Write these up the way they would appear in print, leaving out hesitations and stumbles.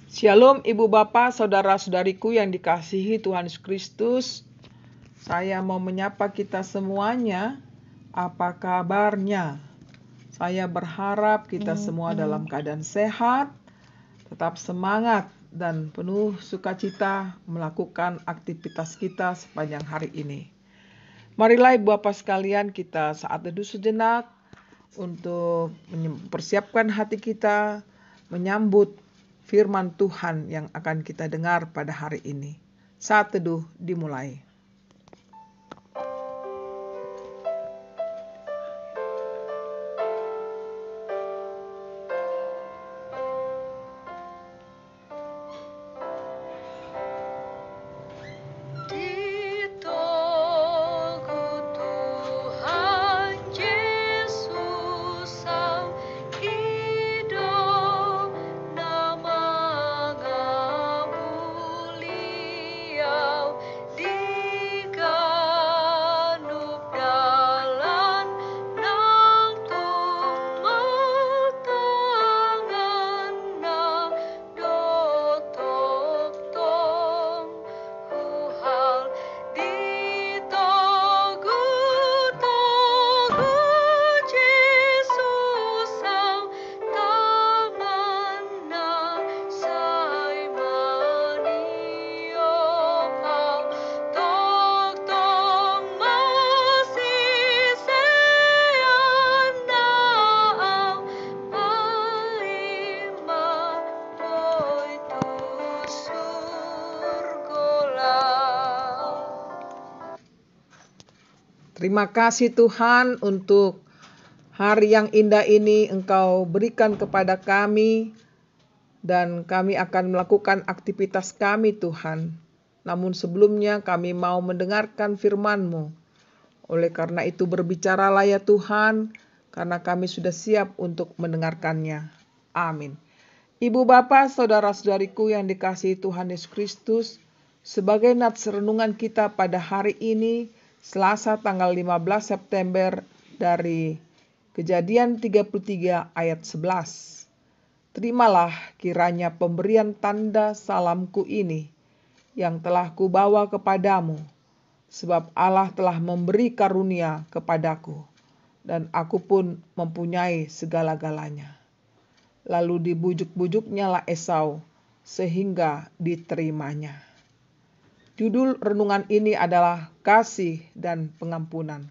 Shalom Ibu Bapak, Saudara-saudariku yang dikasihi Tuhan Yesus Kristus. Saya mau menyapa kita semuanya. Apa kabarnya? Saya berharap kita semua dalam keadaan sehat, tetap semangat dan penuh sukacita melakukan aktivitas kita sepanjang hari ini. Marilah Ibu Bapak sekalian, kita saat teduh sejenak untuk mempersiapkan hati kita menyambut firman Tuhan yang akan kita dengar pada hari ini. Saat teduh dimulai. Terima kasih Tuhan untuk hari yang indah ini Engkau berikan kepada kami, dan kami akan melakukan aktivitas kami Tuhan. Namun sebelumnya kami mau mendengarkan firman-Mu. Oleh karena itu berbicaralah ya Tuhan, karena kami sudah siap untuk mendengarkannya. Amin. Ibu Bapak, Saudara-saudariku yang dikasihi Tuhan Yesus Kristus, sebagai nats renungan kita pada hari ini, Selasa tanggal 15 September dari Kejadian 33 ayat 11. Terimalah kiranya pemberian tanda salamku ini yang telah kubawa kepadamu, sebab Allah telah memberi karunia kepadaku, dan aku pun mempunyai segala-galanya. Lalu dibujuk-bujuknya lah Esau sehingga diterimanya. Judul renungan ini adalah kasih dan pengampunan.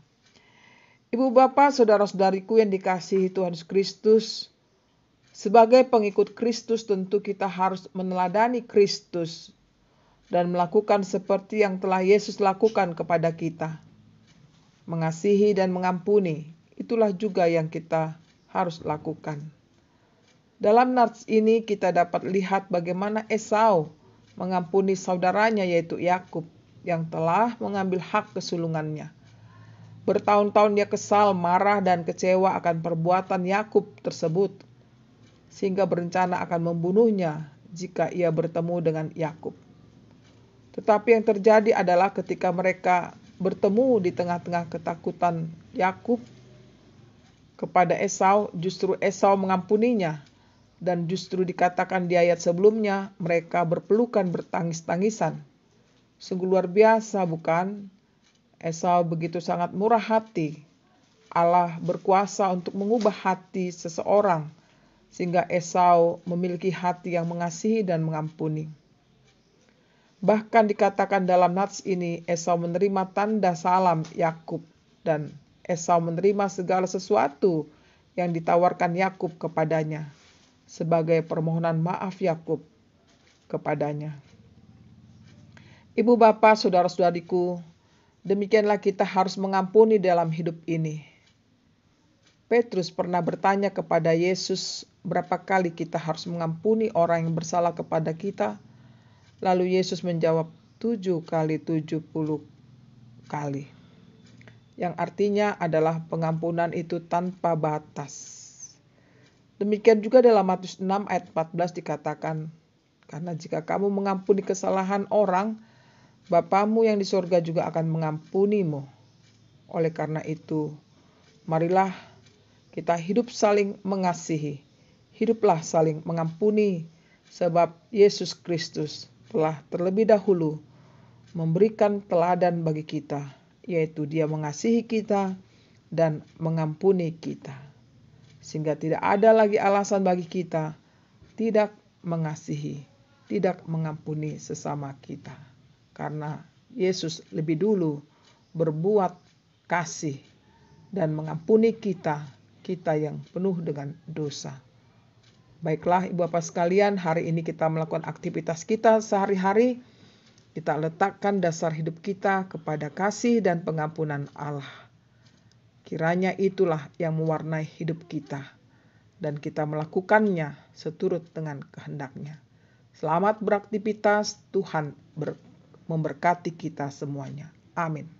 Ibu Bapak, Saudara-saudariku yang dikasihi Tuhan Yesus Kristus, sebagai pengikut Kristus tentu kita harus meneladani Kristus dan melakukan seperti yang telah Yesus lakukan kepada kita. Mengasihi dan mengampuni, itulah juga yang kita harus lakukan. Dalam nats ini kita dapat lihat bagaimana Esau mengampuni saudaranya yaitu Yakub yang telah mengambil hak kesulungannya. Bertahun-tahun dia kesal, marah dan kecewa akan perbuatan Yakub tersebut, sehingga berencana akan membunuhnya jika ia bertemu dengan Yakub. Tetapi yang terjadi adalah ketika mereka bertemu di tengah-tengah ketakutan Yakub kepada Esau, justru Esau mengampuninya. Dan justru dikatakan di ayat sebelumnya, mereka berpelukan bertangis-tangisan. Sungguh luar biasa bukan? Esau begitu sangat murah hati. Allah berkuasa untuk mengubah hati seseorang, sehingga Esau memiliki hati yang mengasihi dan mengampuni. Bahkan dikatakan dalam nats ini, Esau menerima tanda salam Yakub, dan Esau menerima segala sesuatu yang ditawarkan Yakub kepadanya sebagai permohonan maaf Yakub kepadanya. Ibu Bapak, Saudara-saudariku, demikianlah kita harus mengampuni dalam hidup ini. Petrus pernah bertanya kepada Yesus, berapa kali kita harus mengampuni orang yang bersalah kepada kita? Lalu Yesus menjawab 7 kali 70 kali. Yang artinya adalah pengampunan itu tanpa batas. Demikian juga dalam Matius 6 ayat 14 dikatakan, karena jika kamu mengampuni kesalahan orang, Bapamu yang di sorga juga akan mengampunimu. Oleh karena itu, marilah kita hidup saling mengasihi. Hiduplah saling mengampuni sebab Yesus Kristus telah terlebih dahulu memberikan teladan bagi kita, yaitu Dia mengasihi kita dan mengampuni kita. Sehingga tidak ada lagi alasan bagi kita tidak mengasihi, tidak mengampuni sesama kita. Karena Yesus lebih dulu berbuat kasih dan mengampuni kita yang penuh dengan dosa. Baiklah Ibu Bapak sekalian, hari ini kita melakukan aktivitas kita sehari-hari. Kita letakkan dasar hidup kita kepada kasih dan pengampunan Allah. Kiranya itulah yang mewarnai hidup kita, dan kita melakukannya seturut dengan kehendak-Nya. Selamat beraktivitas, Tuhan memberkati kita semuanya. Amin.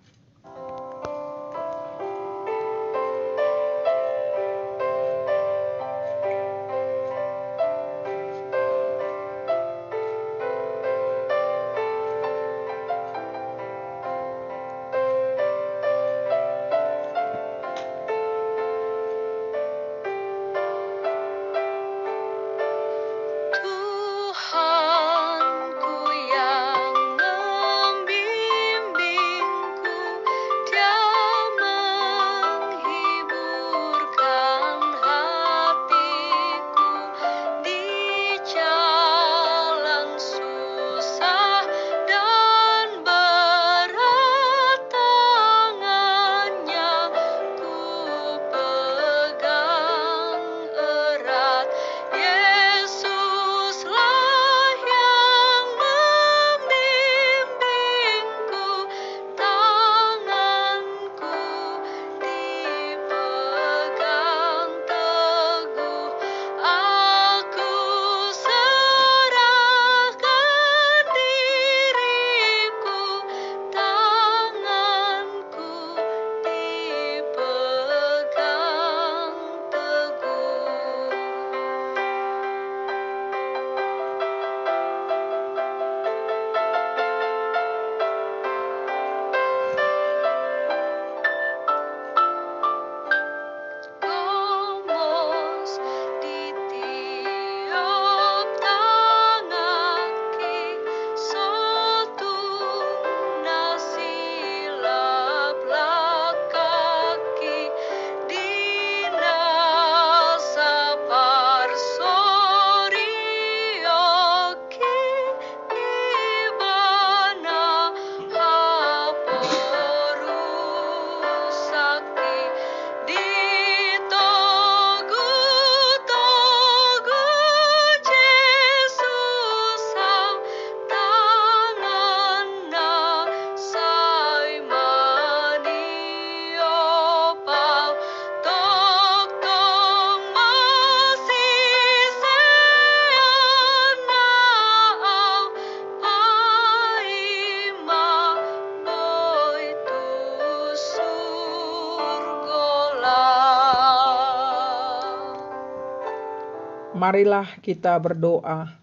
Marilah kita berdoa.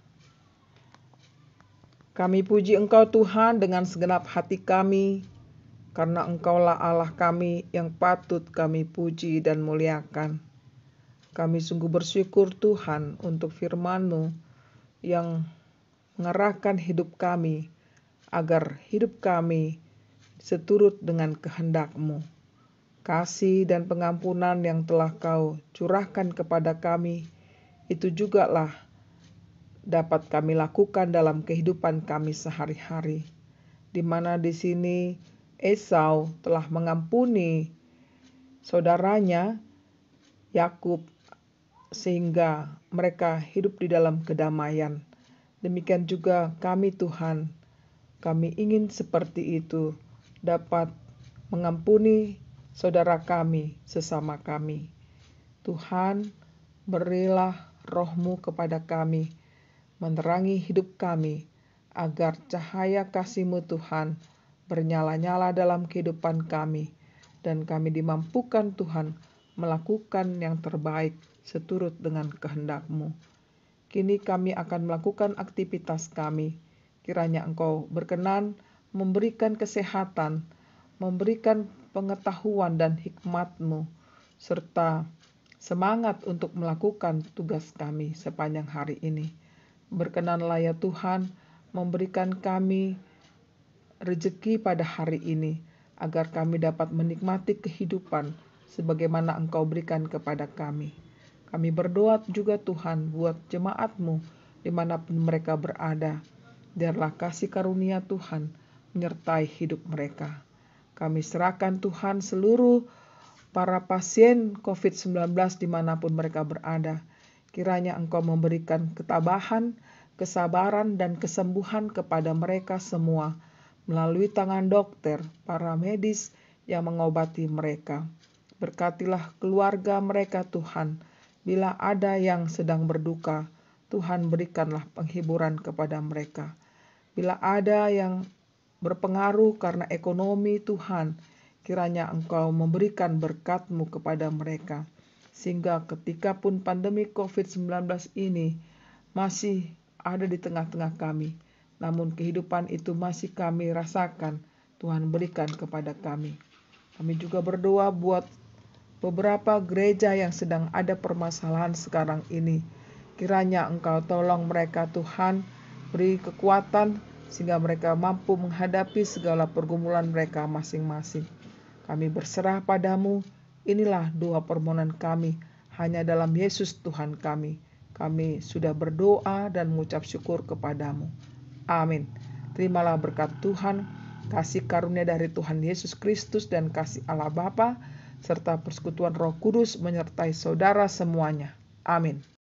Kami puji Engkau Tuhan dengan segenap hati kami, karena Engkaulah Allah kami yang patut kami puji dan muliakan. Kami sungguh bersyukur Tuhan untuk firman-Mu yang mengarahkan hidup kami, agar hidup kami seturut dengan kehendak-Mu. Kasih dan pengampunan yang telah Kau curahkan kepada kami, itu jugalah dapat kami lakukan dalam kehidupan kami sehari-hari. Di mana di sini Esau telah mengampuni saudaranya Yakub sehingga mereka hidup di dalam kedamaian. Demikian juga kami Tuhan, kami ingin seperti itu, dapat mengampuni saudara kami, sesama kami. Tuhan, berilah Roh-Mu kepada kami, menerangi hidup kami, agar cahaya kasih-Mu Tuhan bernyala-nyala dalam kehidupan kami, dan kami dimampukan Tuhan melakukan yang terbaik seturut dengan kehendak-Mu. Kini kami akan melakukan aktivitas kami. Kiranya Engkau berkenan memberikan kesehatan, memberikan pengetahuan dan hikmat-Mu, serta semangat untuk melakukan tugas kami sepanjang hari ini. Berkenanlah ya Tuhan, memberikan kami rezeki pada hari ini, agar kami dapat menikmati kehidupan sebagaimana Engkau berikan kepada kami. Kami berdoa juga Tuhan buat jemaat-Mu dimanapun mereka berada. Biarlah kasih karunia Tuhan menyertai hidup mereka. Kami serahkan Tuhan seluruh para pasien COVID-19 dimanapun mereka berada. Kiranya Engkau memberikan ketabahan, kesabaran, dan kesembuhan kepada mereka semua melalui tangan dokter, para medis yang mengobati mereka. Berkatilah keluarga mereka Tuhan. Bila ada yang sedang berduka, Tuhan berikanlah penghiburan kepada mereka. Bila ada yang berpengaruh karena ekonomi Tuhan, kiranya Engkau memberikan berkat-Mu kepada mereka. Sehingga ketika pun pandemi COVID-19 ini masih ada di tengah-tengah kami, namun kehidupan itu masih kami rasakan, Tuhan berikan kepada kami. Kami juga berdoa buat beberapa gereja yang sedang ada permasalahan sekarang ini. Kiranya Engkau tolong mereka Tuhan, beri kekuatan sehingga mereka mampu menghadapi segala pergumulan mereka masing-masing. Kami berserah padamu, inilah doa permohonan kami, hanya dalam Yesus Tuhan kami. Kami sudah berdoa dan mengucap syukur kepadamu. Amin. Terimalah berkat Tuhan, kasih karunia dari Tuhan Yesus Kristus dan kasih Allah Bapa, serta persekutuan Roh Kudus menyertai saudara semuanya. Amin.